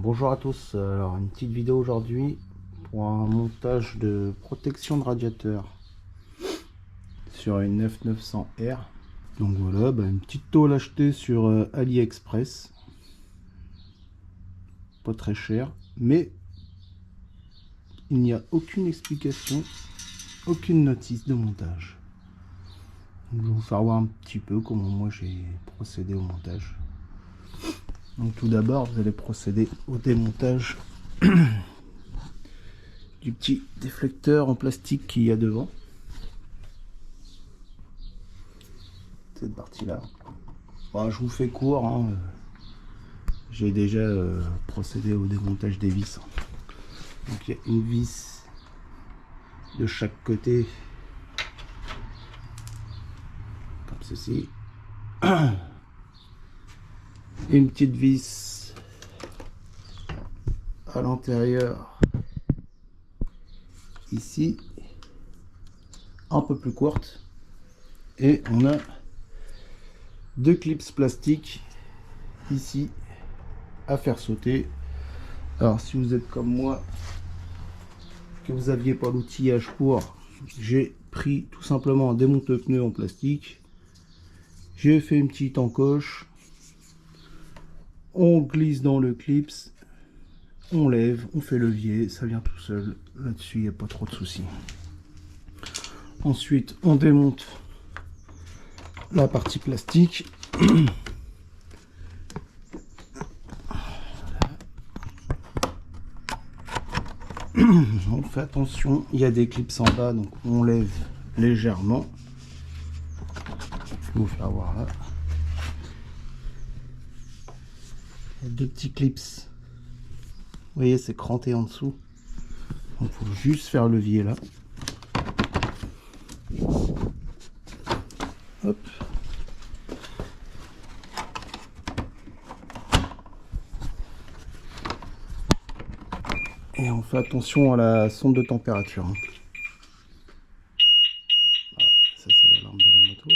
Bonjour à tous, alors une petite vidéo aujourd'hui pour un montage de protection de radiateur sur une F900R. Donc voilà, une petite tôle achetée sur AliExpress, pas très cher, mais il n'y a aucune explication, aucune notice de montage. Donc, je vais vous faire voir un petit peu comment moi j'ai procédé au montage. Donc tout d'abord vous allez procéder au démontage du petit déflecteur en plastique qu'il y a devant. Cette partie là. Bon, je vous fais court, hein. J'ai déjà procédé au démontage des vis. Donc il y a une vis de chaque côté, comme ceci. Une petite vis à l'intérieur, ici, un peu plus courte. Et on a deux clips plastiques ici à faire sauter. Alors si vous êtes comme moi, que vous aviez pas l'outillage pour, j'ai pris tout simplement un démonte-pneu en plastique, j'ai fait une petite encoche, on glisse dans le clips, on lève, on fait levier, ça vient tout seul. Là-dessus il n'y a pas trop de soucis. Ensuite on démonte la partie plastique. On fait attention, il y a des clips en bas, donc on lève légèrement. Je vais vous faire voir là. Il y a deux petits clips. Vous voyez, c'est cranté en dessous. Donc il faut juste faire levier là. Hop. Et on fait attention à la sonde de température. Ah, ça c'est l'alarme de la moto.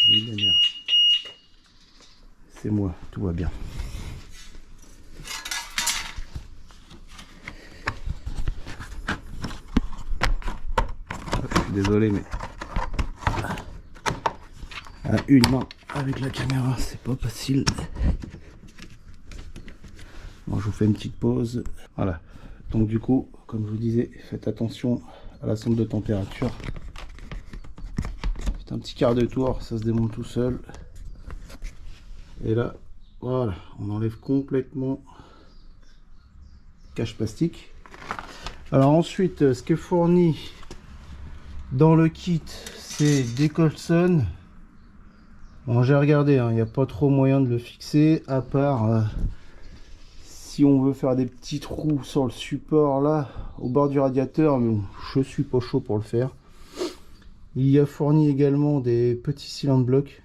Oui, la merde. C'est moi, tout va bien. Je suis désolé, mais à une main avec la caméra, c'est pas facile. Bon, je vous fais une petite pause. Voilà. Donc du coup, comme je vous disais, faites attention à la sonde de température. Faites un petit quart de tour, ça se démonte tout seul. Et là, voilà, on enlève complètement le cache plastique. Alors ensuite, ce qui est fourni dans le kit, c'est des Colson. Bon, j'ai regardé, il n'y a pas trop moyen de le fixer, à part si on veut faire des petits trous sur le support là, au bord du radiateur, mais bon, je suis pas chaud pour le faire. Il y a fourni également des petits cylindres blocs.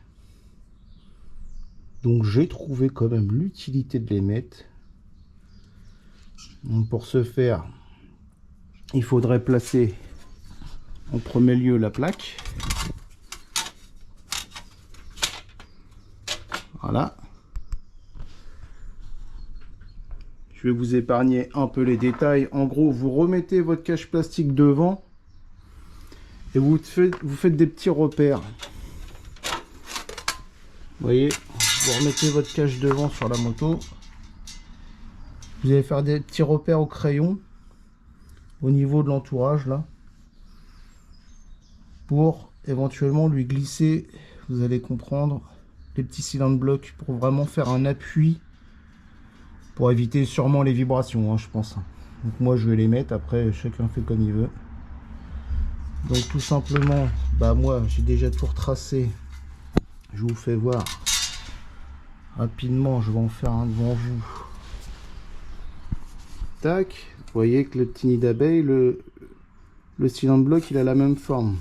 Donc j'ai trouvé quand même l'utilité de les mettre. Donc pour ce faire, il faudrait placer en premier lieu la plaque. Voilà. Je vais vous épargner un peu les détails. En gros, vous remettez votre cache plastique devant et vous faites des petits repères. Vous voyez, vous remettez votre cache devant sur la moto. Vous allez faire des petits repères au crayon au niveau de l'entourage là, pour éventuellement lui glisser, vous allez comprendre, les petits cylindres blocs pour vraiment faire un appui, pour éviter sûrement les vibrations, je pense. Donc moi je vais les mettre, après chacun fait comme il veut. Donc tout simplement, moi j'ai déjà tout retracé, je vous fais voir rapidement, je vais en faire un devant vous. Tac, vous voyez que le petit nid d'abeille, le cylindre bloc il a la même forme.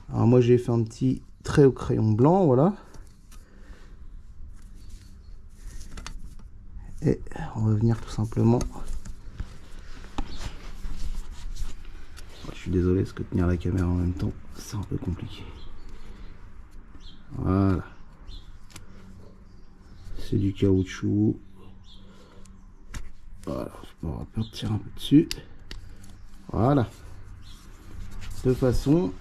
Alors moi j'ai fait un petit trait au crayon blanc, voilà. Et on va venir tout simplement. Je suis désolé parce que tenir la caméra en même temps, c'est un peu compliqué. Voilà. c'est du caoutchouc. Voilà, on va partir un peu dessus. Voilà. De façon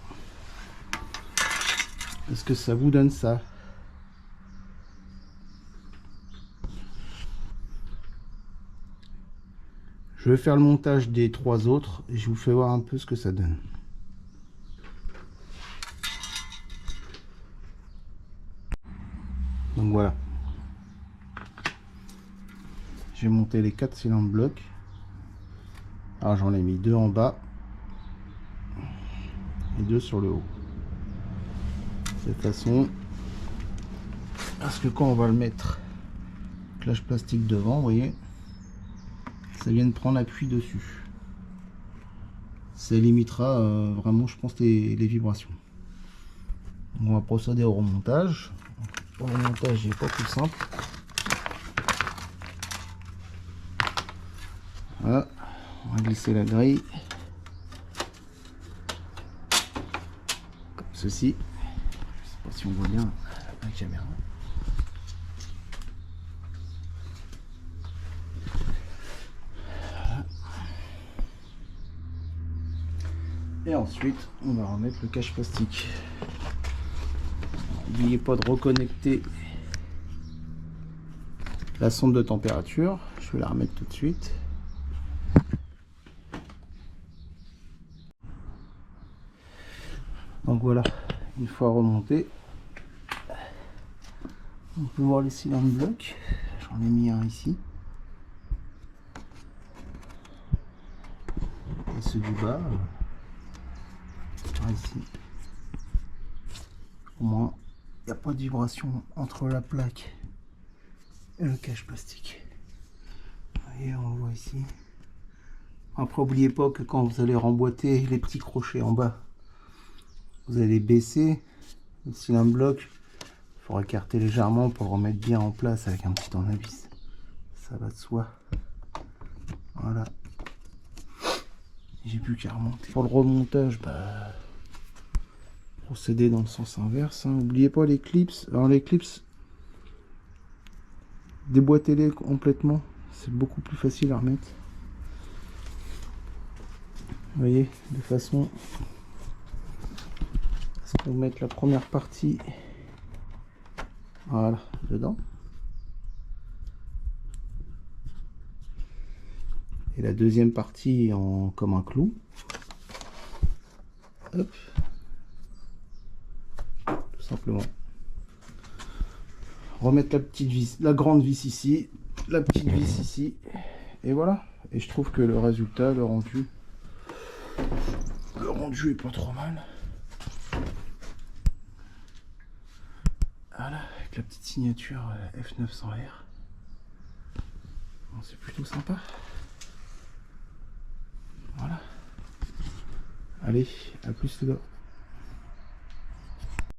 à ce que ça vous donne ça. Je vais faire le montage des 3 autres et je vous fais voir un peu ce que ça donne. Donc voilà. J'ai monté les 4 cylindres blocs. Alors j'en ai mis 2 en bas et 2 sur le haut. De façon à ce que quand on va le mettre clash plastique devant, vous voyez, ça vient de prendre appui dessus. Ça limitera vraiment, je pense, les vibrations. On va procéder au remontage. Pour le remontage, il n'est pas plus simple. Voilà, on va glisser la grille comme ceci. Je sais pas si on voit bien la caméra. Et ensuite, on va remettre le cache plastique. N'oubliez pas de reconnecter la sonde de température. Je vais la remettre tout de suite. Donc voilà, une fois remonté, on peut voir les cylindres blocs. J'en ai mis un ici. Et ceux du bas. Ici, au moins il n'y a pas de vibration entre la plaque et le cache plastique. Vous voyez, on voit ici. Après, n'oubliez pas que quand vous allez remboîter les petits crochets en bas, vous allez baisser le cylindre bloc. Il faudra écarter légèrement pour le remettre bien en place avec un petit tournevis. Ça va de soi. Voilà. J'ai plus qu'à remonter. Pour le remontage, procéder dans le sens inverse. N'oubliez pas les clips. Alors les clips, déboîtez-les complètement. C'est beaucoup plus facile à remettre. Vous voyez, de façon à ce qu'on mette la première partie, voilà, dedans. Et la deuxième partie comme un clou. Hop. Tout simplement. Remettre la petite vis, la grande vis ici, la petite vis ici. Et voilà. Et je trouve que le résultat, le rendu est pas trop mal. Voilà, avec la petite signature F900R. Bon, c'est plutôt sympa. Voilà. Allez, à plus les gars.